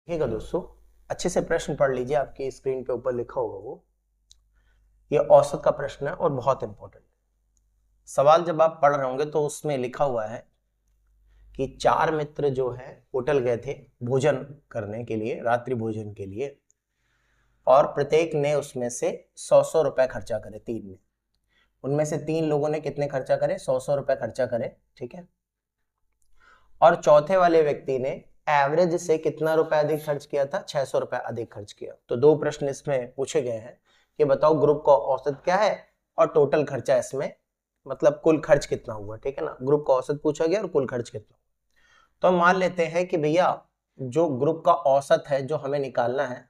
देखिएगा दोस्तों, अच्छे से प्रश्न पढ़ लीजिए। आपकी स्क्रीन पे ऊपर लिखा होगा वो, ये औसत का प्रश्न है और बहुत इंपॉर्टेंट सवाल। जब आप पढ़ रहे होंगे तो उसमें लिखा हुआ है कि 4 मित्र जो है होटल गए थे भोजन करने के लिए, रात्रि भोजन के लिए, और प्रत्येक ने उसमें से 100 रुपए खर्चा करे। 3 ने, उनमें से 3 लोगों ने कितने खर्चा करे? 100 रुपए खर्चा करे, ठीक है। और चौथे वाले व्यक्ति ने एवरेज से कितना रुपए अधिक खर्च किया था? 600 रुपए अधिक खर्च किया। तो 2 प्रश्न इसमें पूछे गए हैं कि बताओ ग्रुप का औसत क्या है और टोटल खर्चा इसमें, मतलब कुल खर्च कितना हुआ, ठीक है ना। ग्रुप का औसत पूछा गया और कुल खर्च कितना। तो हम मान लेते हैं कि भैया जो ग्रुप का औसत है जो हमें निकालना है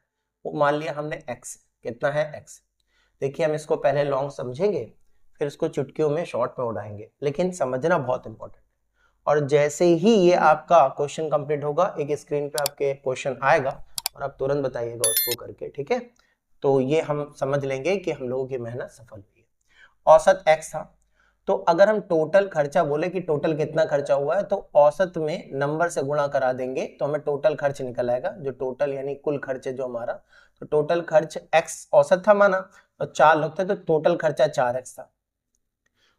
वो मान लिया हमने x, कितना है x। देखिए हम इसको पहले लॉन्ग समझेंगे, फिर इसको चुटकियों में शॉर्ट में उड़ाएंगे, लेकिन समझना बहुत इंपॉर्टेंट। और जैसे ही ये आपका क्वेश्चन कंप्लीट होगा, एक स्क्रीन पे आपके क्वेश्चन आएगा और आप तुरंत बताइएगा उसको करके, ठीक है। तो ये हम समझ लेंगे कि हम लोगों की मेहनत सफल हुई है। औसत x था, तो अगर हम टोटल खर्चा बोले कि टोटल कितना खर्चा हुआ है, तो औसत में नंबर से गुणा करा देंगे तो हमें टोटल खर्च निकल आएगा। जो टोटल यानी कुल खर्च है जो हमारा, तो टोटल खर्च x औसत था माना, तो 4 लोग थे तो टोटल खर्चा 4x था।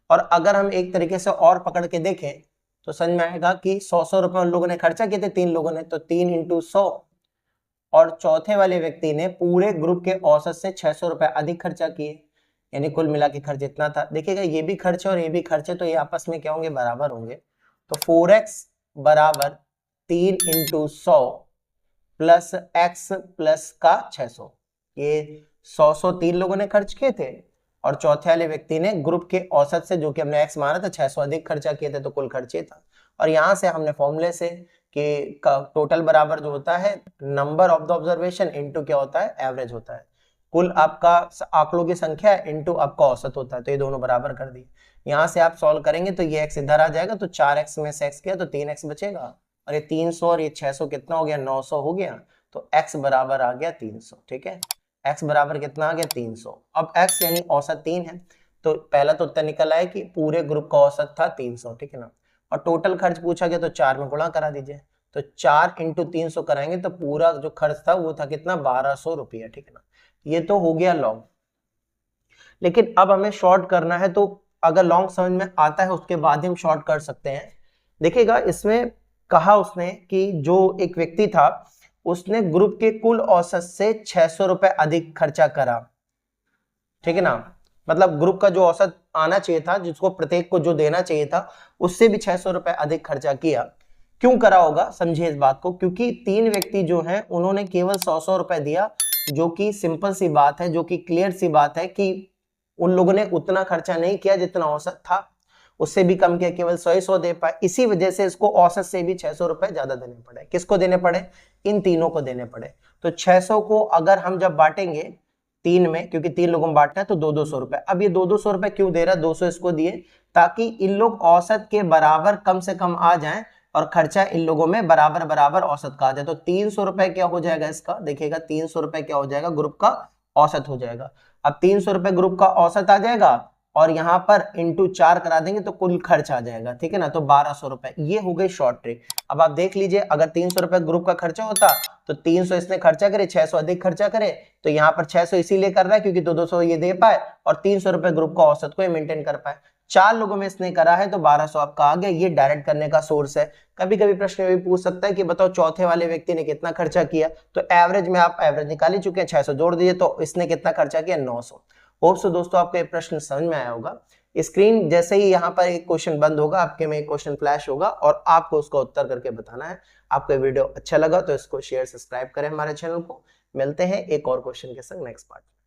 और अगर हम एक तरीके से और पकड़ के देखें तो समझ में आएगा कि 100 रुपए उन लोगों ने खर्चा किए थे, 3 लोगों ने, तो 3 × 100। और चौथे वाले व्यक्ति ने पूरे ग्रुप के औसत से 600 रुपए अधिक खर्चा किए, यानी कुल मिला के खर्च इतना था। देखिएगा ये भी खर्च है और ये भी खर्च है, तो ये आपस में क्या होंगे? बराबर होंगे। तो 4x बराबर 3 × 100 प्लस x प्लस का 600। ये 100 3 लोगों ने खर्च किए थे और चौथे वाले व्यक्ति ने ग्रुप के औसत से, जो कि हमने x माना था, 600 अधिक खर्चा किए थे, तो कुल खर्च ये था। और यहां से हमने फॉर्मूले से कि टोटल बराबर जो होता है number of the observation into क्या होता है? एवरेज होता है। कुल आपका आंकड़ों की संख्या इनटू आपका औसत होता है, तो ये दोनों बराबर कर दिए। यहां से आप सॉल्व करेंगे तो ये x इधर आ जाएगा, तो 4x में से x गया तो 3x बचेगा, और ये 300 और ये 600 कितना हो गया? 900 हो गया। तो x बराबर आ गया 300, ठीक है। x बराबर कितना आ गया? 300। अब x यानी औसत 3 है, तो पहला तो उत्तर निकल आया कि पूरे ग्रुप का औसत था 300, ठीक है ना। और टोटल खर्च पूछा गया तो 4 में गुणा करा दीजिए, तो 4 × 300 कराएंगे तो पूरा जो खर्च था वो था कितना? 1200 रुपया, ठीक है ना। ये तो हो गया लॉन्ग, लेकिन अब हमें शॉर्ट करना है, तो अगर लॉन्ग समझ में आता है उसके बाद ही हम शॉर्ट कर सकते हैं। देखिएगा इसमें कहा उसने कि जो एक व्यक्ति था उसने ग्रुप के कुल औसत से 600 रुपए अधिक खर्चा करा, ठीक है ना। मतलब ग्रुप का जो औसत आना चाहिए था, जिसको प्रत्येक को जो देना चाहिए था, उससे भी 600 रुपए अधिक खर्चा किया। क्यों करा होगा समझिए इस बात को, क्योंकि 3 व्यक्ति जो हैं उन्होंने केवल 100 रुपए दिया, जो कि सिंपल सी बात है, जो कि क्लियर सी बात है कि उन लोगों ने उतना खर्चा नहीं किया जितना औसत था, उससे भी कम किया, केवल 100 दे पाए। इसी वजह से इसको औसत से भी 600 रुपए ज्यादा देने पड़े। किसको देने पड़े? इन तीनों को देने पड़े। तो 600 को अगर हम जब बांटेंगे 3 में, क्योंकि 3 लोगों में बांटना है, तो 200 रुपए। अब ये 200 रुपए क्यों दे रहा है? 200 इसको दिए ताकि इन लोग औसत के बराबर कम से कम आ जाएं और खर्चा इन लोगों में बराबर बराबर औसत का आ जाए। तो 300 रुपए क्या हो जाएगा इसका? देखिएगा 300 रुपए क्या हो जाएगा? ग्रुप का औसत हो जाएगा। अब 300 रुपए ग्रुप का औसत आ जाएगा और यहाँ पर इंटू 4 करा देंगे तो कुल खर्च आ जाएगा, ठीक है ना। तो 1200 रुपए, ये हो गई शॉर्ट ट्रिक। अब आप देख लीजिए, अगर 300 रुपए ग्रुप का खर्चा होता तो 300 इसने खर्चा करे, 600 अधिक खर्चा करे, तो यहाँ पर 600 इसीलिए कर रहा है क्योंकि 200 ये दे पाए और 300 रुपए ग्रुप का औसत को मेंटेन कर पाए। 4 लोगों में इसने करा है तो 1200 आपका आ गया। ये डायरेक्ट करने का सोर्स है। कभी कभी प्रश्न में भी पूछ सकता है कि बताओ चौथे वाले व्यक्ति ने कितना खर्चा किया, तो एवरेज में आप एवरेज निकाल ही चुके हैं, 600 जोड़ दीजिए, तो इसने कितना खर्चा किया? 900। होप सो दोस्तों आपको ये प्रश्न समझ में आया होगा। स्क्रीन जैसे ही यहाँ पर एक क्वेश्चन बंद होगा, आपके में एक क्वेश्चन फ्लैश होगा और आपको उसका उत्तर करके बताना है। आपको वीडियो अच्छा लगा तो इसको शेयर सब्सक्राइब करें हमारे चैनल को। मिलते हैं एक और क्वेश्चन के संग नेक्स्ट पार्ट में।